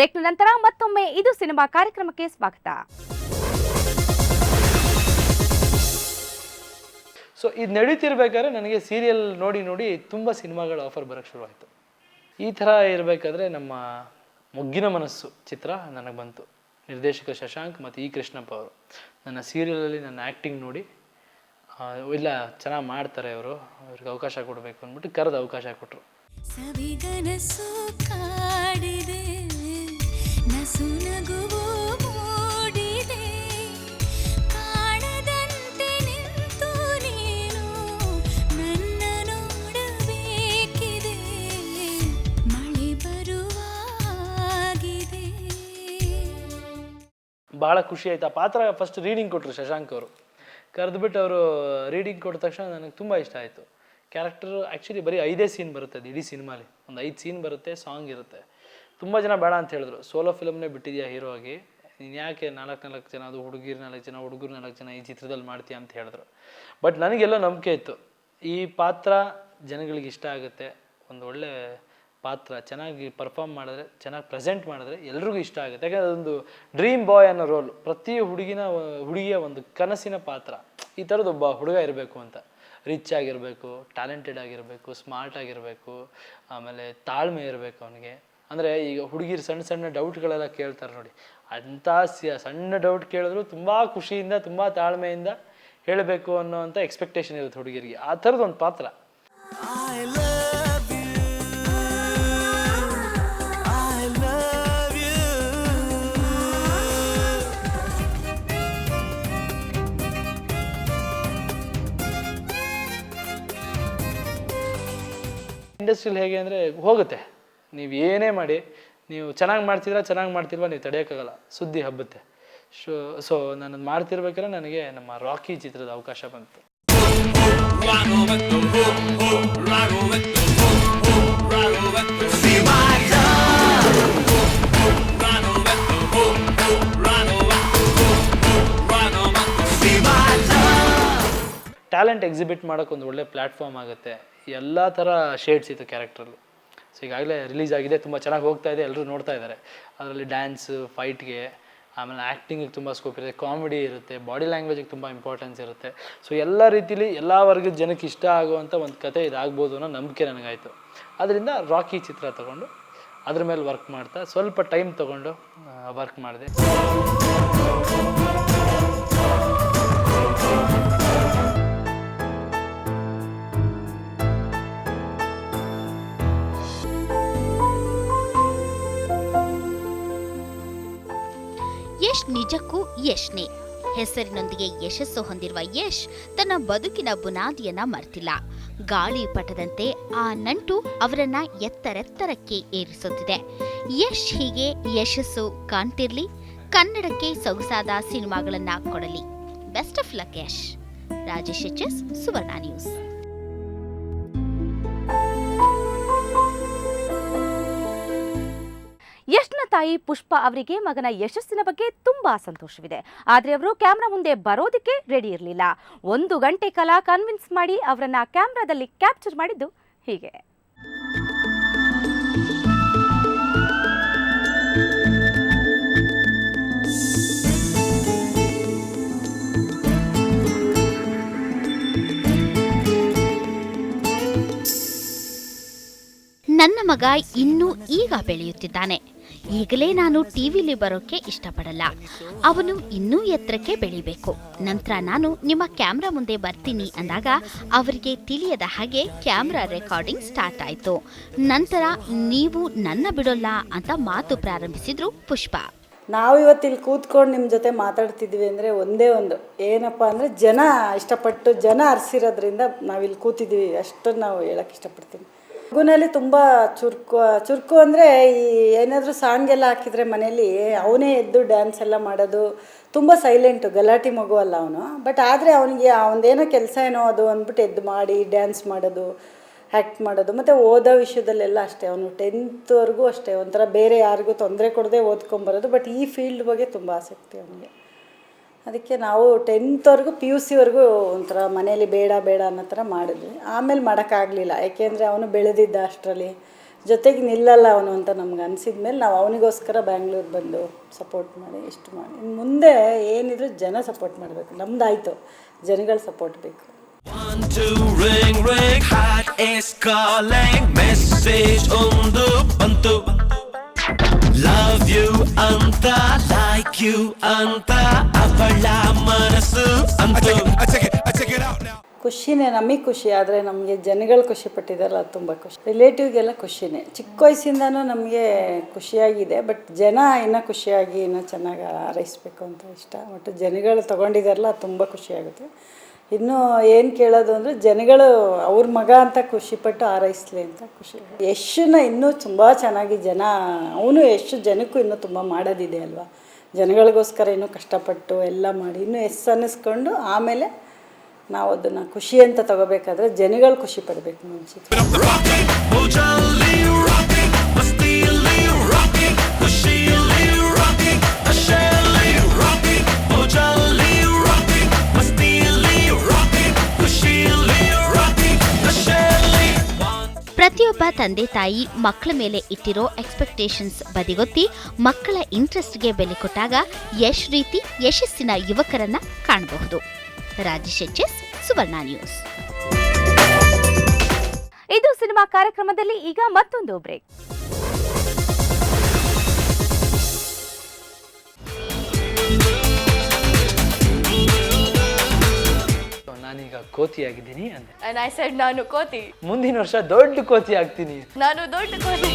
ಬ್ರೇಕ್ನ ನಂತರ ಮತ್ತೊಮ್ಮೆ ಇದು ಸಿನಿಮಾ ಕಾರ್ಯಕ್ರಮಕ್ಕೆ ಸ್ವಾಗತ. ಸೊ ಇದು ನಡೀತಿರ್ಬೇಕಾದ್ರೆ ನನಗೆ ಸೀರಿಯಲ್ ನೋಡಿ ತುಂಬ ಸಿನಿಮಾಗಳ ಆಫರ್ ಬರೋಕ್ಕೆ ಶುರುವಾಯಿತು. ಈ ಥರ ಇರಬೇಕಾದ್ರೆ ನಮ್ಮ ಮೊಗ್ಗಿನ ಮನಸ್ಸು ಚಿತ್ರ ನನಗೆ ಬಂತು. ನಿರ್ದೇಶಕ ಶಶಾಂಕ್ ಮತ್ತು ಇ ಕೃಷ್ಣಪ್ಪ ಅವರು ನನ್ನ ಸೀರಿಯಲಲ್ಲಿ ನನ್ನ ಆ್ಯಕ್ಟಿಂಗ್ ನೋಡಿ ಇಲ್ಲ ಚೆನ್ನಾಗಿ ಮಾಡ್ತಾರೆ ಅವರು, ಅವ್ರಿಗೆ ಅವಕಾಶ ಕೊಡಬೇಕು ಅಂದ್ಬಿಟ್ಟು ಕರೆದು ಅವಕಾಶ ಕೊಟ್ಟರು. ಭಾಳ ಖುಷಿ ಆಯ್ತು. ಆ ಪಾತ್ರ ಫಸ್ಟ್ ರೀಡಿಂಗ್ ಕೊಟ್ಟರು ಶಶಾಂಕ್ ಅವರು. ಕರೆದುಬಿಟ್ಟು ಅವರು ರೀಡಿಂಗ್ ಕೊಟ್ಟ ತಕ್ಷಣ ನನಗೆ ತುಂಬ ಇಷ್ಟ ಆಯಿತು. ಕ್ಯಾರೆಕ್ಟರು ಆ್ಯಕ್ಚುಲಿ ಬರೀ 5 ಸೀನ್ ಬರುತ್ತೆ ಅದು ಇಡೀ ಸಿನಿಮಾಲಿ. ಒಂದು 5 ಸೀನ್ ಬರುತ್ತೆ, ಸಾಂಗ್ ಇರುತ್ತೆ. ತುಂಬ ಜನ ಬೇಡ ಅಂತ ಹೇಳಿದ್ರು, ಸೋಲೋ ಫಿಲಮ್ನೇ ಬಿಟ್ಟಿದ್ಯಾ ಹೀರೋ ಆಗಿ, ನೀನು ಯಾಕೆ 4 ಜನ, ಅದು ಹುಡುಗಿರು 4 ಜನ, ಹುಡುಗರು 4 ಜನ ಈ ಚಿತ್ರದಲ್ಲಿ ಮಾಡ್ತೀಯ ಅಂತ ಹೇಳಿದ್ರು. ಬಟ್ ನನಗೆಲ್ಲೋ ನಂಬಿಕೆ ಇತ್ತು, ಈ ಪಾತ್ರ ಜನಗಳಿಗೆ ಇಷ್ಟ ಆಗುತ್ತೆ, ಒಂದು ಒಳ್ಳೆ ಪಾತ್ರ, ಚೆನ್ನಾಗಿ ಪರ್ಫಾರ್ಮ್ ಮಾಡಿದ್ರೆ, ಚೆನ್ನಾಗಿ ಪ್ರೆಸೆಂಟ್ ಮಾಡಿದ್ರೆ ಎಲ್ರಿಗೂ ಇಷ್ಟ ಆಗುತ್ತೆ. ಯಾಕಂದರೆ ಅದೊಂದು ಡ್ರೀಮ್ ಬಾಯ್ ಅನ್ನೋ ರೋಲ್, ಪ್ರತಿ ಹುಡುಗಿಯ ಒಂದು ಕನಸಿನ ಪಾತ್ರ. ಈ ಥರದ್ದೊಬ್ಬ ಹುಡುಗ ಇರಬೇಕು ಅಂತ, ರಿಚ್ ಆಗಿರಬೇಕು, ಟ್ಯಾಲೆಂಟೆಡ್ ಆಗಿರಬೇಕು, ಸ್ಮಾರ್ಟ್ ಆಗಿರಬೇಕು, ಆಮೇಲೆ ತಾಳ್ಮೆ ಇರಬೇಕು ಅವನಿಗೆ. ಅಂದರೆ ಈಗ ಹುಡುಗಿರು ಸಣ್ಣ ಡೌಟ್ಗಳೆಲ್ಲ ಕೇಳ್ತಾರೆ ನೋಡಿ, ಅಂಥ ಸಣ್ಣ ಡೌಟ್ ಕೇಳಿದ್ರು ತುಂಬ ಖುಷಿಯಿಂದ, ತುಂಬ ತಾಳ್ಮೆಯಿಂದ ಹೇಳಬೇಕು ಅನ್ನೋವಂಥ ಎಕ್ಸ್ಪೆಕ್ಟೇಷನ್ ಇರುತ್ತೆ ಹುಡುಗಿರಿಗೆ. ಆ ಥರದ್ದು ಒಂದು ಪಾತ್ರ. ಇಂಡಸ್ಟ್ರಿಯಲ್ಲಿ ಹೇಗೆ ಅಂದರೆ ಹೋಗುತ್ತೆ, ನೀವು ಏನೇ ಮಾಡಿ, ನೀವು ಚೆನ್ನಾಗಿ ಮಾಡ್ತಿಲ್ವಾ ನೀವು ತಡೆಯೋಕ್ಕಾಗಲ್ಲ, ಸುದ್ದಿ ಹಬ್ಬುತ್ತೆ. ಸೊ ನಾನು ಮಾಡ್ತಿರ್ಬೇಕಾದ್ರೆ ನನಗೆ ನಮ್ಮ ರಾಕಿ ಚಿತ್ರದ ಅವಕಾಶ ಬಂತು. ಟ್ಯಾಲೆಂಟ್ ಎಕ್ಸಿಬಿಟ್ ಮಾಡೋಕ್ಕೆ ಒಂದು ಒಳ್ಳೆ ಪ್ಲ್ಯಾಟ್ಫಾರ್ಮ್ ಆಗುತ್ತೆ. ಎಲ್ಲ ಥರ ಶೇಡ್ಸ್ ಇತ್ತು ಕ್ಯಾರೆಕ್ಟ್ರಲ್ಲಿ. ಸೊ ಈಗಾಗಲೇ ರಿಲೀಸ್ ಆಗಿದೆ, ತುಂಬ ಚೆನ್ನಾಗಿ ಹೋಗ್ತಾ ಇದೆ, ಎಲ್ಲರೂ ನೋಡ್ತಾ ಇದ್ದಾರೆ. ಅದರಲ್ಲಿ ಡ್ಯಾನ್ಸು, ಫೈಟ್ಗೆ, ಆಮೇಲೆ ಆ್ಯಕ್ಟಿಂಗಿಗೆ ತುಂಬ ಸ್ಕೋಪ್ ಇರುತ್ತೆ, ಕಾಮಿಡಿ ಇರುತ್ತೆ, ಬಾಡಿ ಲ್ಯಾಂಗ್ವೇಜಿಗೆ ತುಂಬ ಇಂಪಾರ್ಟೆನ್ಸ್ ಇರುತ್ತೆ. ಸೊ ಎಲ್ಲ ರೀತಿಲಿ ಎಲ್ಲ ವರ್ಗದ ಜನಕ್ಕೆ ಇಷ್ಟ ಆಗುವಂಥ ಒಂದು ಕತೆ ಇದಾಗ್ಬೋದು ಅನ್ನೋ ನಂಬಿಕೆ ನನಗಾಯಿತು. ಅದರಿಂದ ರಾಕಿ ಚಿತ್ರ ತೊಗೊಂಡು ಅದ್ರ ಮೇಲೆ ವರ್ಕ್ ಮಾಡ್ತಾ ಸ್ವಲ್ಪ ಟೈಮ್ ತೊಗೊಂಡು ವರ್ಕ್ ಮಾಡಿದೆ. ಯಶ್ ನಿಜಕ್ಕೂ ಯಶ್ನೇ. ಹೆಸರಿನೊಂದಿಗೆ ಯಶಸ್ಸು ಹೊಂದಿರುವ ಯಶ್ ತನ್ನ ಬದುಕಿನ ಬುನಾದಿಯನ್ನ ಮರ್ತಿಲ್ಲ. ಗಾಳಿಪಟದಂತೆ ಆ ನಂಟು ಅವರನ್ನ ಎತ್ತರೆತ್ತರಕ್ಕೆ ಏರಿಸುತ್ತಿದೆ. ಯಶ್ ಹೀಗೆ ಯಶಸ್ಸು ಕಾಣ್ತಿರ್ಲಿ, ಕನ್ನಡಕ್ಕೆ ಸೊಗಸಾದ ಸಿನಿಮಾಗಳನ್ನ ಕೊಡಲಿ. Best of luck Yash. Rajesh HS, Suvarna news. ಯಶ್ನ ತಾಯಿ ಪುಷ್ಪ ಅವರಿಗೆ ಮಗನ ಯಶಸ್ಸಿನ ಬಗ್ಗೆ ತುಂಬಾ ಸಂತೋಷವಿದೆ. ಆದರೆ ಅವರು ಕ್ಯಾಮ್ರಾ ಮುಂದೆ ಬರೋದಕ್ಕೆ ರೆಡಿ ಇರಲಿಲ್ಲ. 1 ಗಂಟೆ ಕಾಲ ಕನ್ವಿನ್ಸ್ ಮಾಡಿ ಅವರನ್ನ ಕ್ಯಾಮ್ರಾದಲ್ಲಿ ಕ್ಯಾಪ್ಚರ್ ಮಾಡಿದ್ದು ಹೀಗೆ. ನನ್ನ ಮಗ ಇನ್ನೂ ಈಗ ಬೆಳೆಯುತ್ತಿದ್ದಾನೆ. ಈಗಲೇ ನಾನು ಟಿವಿಲಿ ಬರೋಕೆ ಇಷ್ಟಪಡಲ್ಲ. ಅವನು ಇನ್ನೂ ಎತ್ತರಕ್ಕೆ ಬೆಳಿಬೇಕು. ನಂತರ ನಾನು ನಿಮ್ಮ ಕ್ಯಾಮ್ರಾ ಮುಂದೆ ಬರ್ತೀನಿ ಅಂದಾಗ ಅವರಿಗೆ ತಿಳಿಯದ ಹಾಗೆ ಕ್ಯಾಮ್ರಾ ರೆಕಾರ್ಡಿಂಗ್ ಸ್ಟಾರ್ಟ್ ಆಯಿತು. ನಂತರ ನೀವು ನನ್ನ ಬಿಡೋಲ್ಲ ಅಂತ ಮಾತು ಪ್ರಾರಂಭಿಸಿದ್ರು ಪುಷ್ಪ. ನಾವು ಇವತ್ತಿಲ್ಲಿ ಕೂತ್ಕೊಂಡು ನಿಮ್ಮ ಜೊತೆ ಮಾತಾಡ್ತಿದ್ವಿ ಅಂದರೆ ಒಂದೇ ಒಂದು ಏನಪ್ಪ ಅಂದರೆ ಜನ ಇಷ್ಟಪಟ್ಟು ಜನ ಅರಸಿರೋದ್ರಿಂದ ನಾವಿಲ್ಲಿ ಕೂತಿದ್ದೀವಿ, ಅಷ್ಟನ್ನು ನಾವು ಹೇಳೋಕ್ಕೆ ಇಷ್ಟಪಡ್ತೀನಿ. ಮಗುನಲ್ಲಿ ತುಂಬ ಚುರುಕು ಅಂದರೆ ಈ ಏನಾದರೂ ಸಾಂಗ್ ಎಲ್ಲ ಹಾಕಿದರೆ ಮನೇಲಿ ಅವನೇ ಎದ್ದು ಡ್ಯಾನ್ಸ್ ಎಲ್ಲ ಮಾಡೋದು. ತುಂಬ ಸೈಲೆಂಟು, ಗಲಾಟೆ ಮಗು ಅಲ್ಲ ಅವನು. ಬಟ್ ಆದರೆ ಅವನಿಗೆ ಅವನದೇನೋ ಕೆಲಸ ಏನೋ ಅದು ಅಂದ್ಬಿಟ್ಟು ಎದ್ದು ಮಾಡಿ ಡ್ಯಾನ್ಸ್ ಮಾಡೋದು, ಆ್ಯಕ್ಟ್ ಮಾಡೋದು. ಮತ್ತು ಓದೋ ವಿಷಯದಲ್ಲೆಲ್ಲ ಅಷ್ಟೇ, ಅವನು 10th ಅಷ್ಟೇ, ಒಂಥರ ಬೇರೆ ಯಾರಿಗೂ ತೊಂದರೆ ಕೊಡದೆ ಓದ್ಕೊಂಬರೋದು. ಬಟ್ ಈ ಫೀಲ್ಡ್ ಬಗ್ಗೆ ತುಂಬ ಆಸಕ್ತಿ ಅವನಿಗೆ. ಅದಕ್ಕೆ ನಾವು 10th PUC ಒಂಥರ ಮನೇಲಿ ಬೇಡ ಅನ್ನೋ ಥರ ಮಾಡಿದ್ವಿ. ಆಮೇಲೆ ಮಾಡೋಕ್ಕಾಗಲಿಲ್ಲ, ಯಾಕೆಂದರೆ ಅವನು ಬೆಳೆದಿದ್ದ ಅಷ್ಟರಲ್ಲಿ ಜೊತೆಗೆ ನಿಲ್ಲಲ್ಲ ಅವನು ಅಂತ ನಮ್ಗೆ ಅನಿಸಿದ ಮೇಲೆ ನಾವು ಅವನಿಗೋಸ್ಕರ ಬ್ಯಾಂಗ್ಳೂರು ಬಂದು ಸಪೋರ್ಟ್ ಮಾಡಿ ಇಷ್ಟು ಮಾಡಿ ಇನ್ನು ಮುಂದೆ ಏನಿದ್ರು ಜನ ಸಪೋರ್ಟ್ ಮಾಡಬೇಕು. ನಮ್ದಾಯಿತು, ಜನಗಳ ಸಪೋರ್ಟ್ ಬೇಕು. 1 2 ring ring heart is calling message undu bantu love you anta like you anta avala manasu antu I take it out now. ಖುಷಿನೇ, ನಮಗೆ ಖುಷಿ, ಆದರೆ ನಮಗೆ ಜನಗಳು ಖುಷಿ ಪಟ್ಟಿದ್ದಾರಲ್ಲ ಅದು ತುಂಬ ಖುಷಿ. ರಿಲೇಟಿವ್ಗೆಲ್ಲ ಖುಷಿನೇ. ಚಿಕ್ಕ ವಯಸ್ಸಿಂದನೂ ನಮಗೆ ಖುಷಿಯಾಗಿದೆ, ಬಟ್ ಜನ ಇನ್ನೂ ಖುಷಿಯಾಗಿ ಇನ್ನೂ ಚೆನ್ನಾಗಿ ಹಾರೈಸ್ಬೇಕು ಅಂತ ಇಷ್ಟ. ಬಟ್ ಜನಗಳು ತೊಗೊಂಡಿದ್ದಾರಲ್ಲ ಅದು ತುಂಬ ಖುಷಿಯಾಗುತ್ತೆ. ಇನ್ನೂ ಏನು ಕೇಳೋದು ಅಂದರೆ ಜನಗಳು ಅವ್ರ ಮಗ ಅಂತ ಖುಷಿಪಟ್ಟು ಹಾರೈಸ್ಲಿ ಅಂತ ಖುಷಿ. ಯಶನ್ನ ಇನ್ನೂ ತುಂಬ ಚೆನ್ನಾಗಿ ಜನ, ಅವನು ಯಶ್ ಜನಕ್ಕೂ ಇನ್ನೂ ತುಂಬ ಮಾಡೋದಿದೆ ಅಲ್ವಾ. ಜನಗಳಿಗೋಸ್ಕರ ಇನ್ನೂ ಕಷ್ಟಪಟ್ಟು ಎಲ್ಲ ಮಾಡಿ ಇನ್ನೂ ಅನ್ನಿಸ್ಕೊಂಡು ಆಮೇಲೆ ನಾವು ಅದನ್ನು ಖುಷಿ ಅಂತ ತಗೋಬೇಕಾದ್ರೆ ಜನಗಳು ಖುಷಿ ಪಡಬೇಕು ಮುಂಚೆ. ಪ್ರತಿಯೊಬ್ಬ ತಂದೆ ತಾಯಿ ಮಕ್ಕಳ ಮೇಲೆ ಇಟ್ಟಿರೋ ಎಕ್ಸ್ಪೆಕ್ಟೇಷನ್ಸ್ ಬದಿಗೊತ್ತಿ ಮಕ್ಕಳ ಇಂಟ್ರೆಸ್ಟ್ಗೆ ಬೆಲೆ ಕೊಟ್ಟಾಗ ಯಶ್ ರೀತಿ ಯಶಸ್ಸಿನ ಯುವಕರನ್ನ ಕಾಣಬಹುದು. ರಾಜೇಶ್ ಎಚ್.ಎಸ್, ಸುವರ್ಣ ನ್ಯೂಸ್. ಇದು ಸಿನಿಮಾ ಕಾರ್ಯಕ್ರಮದಲ್ಲಿ ಈಗ ಮತ್ತೊಂದು ಬ್ರೇಕ್. ನಾನೀಗ ಕೋತಿ ಆಗಿದ್ದೀನಿ ಅಂದೆ. And I said ನಾನು ಕೋತಿ. ಮುಂದಿನ ವರ್ಷ ದೊಡ್ಡ ಕೋತಿ ಆಗ್ತೀನಿ. ನಾನು ದೊಡ್ಡ ಕೋತಿ.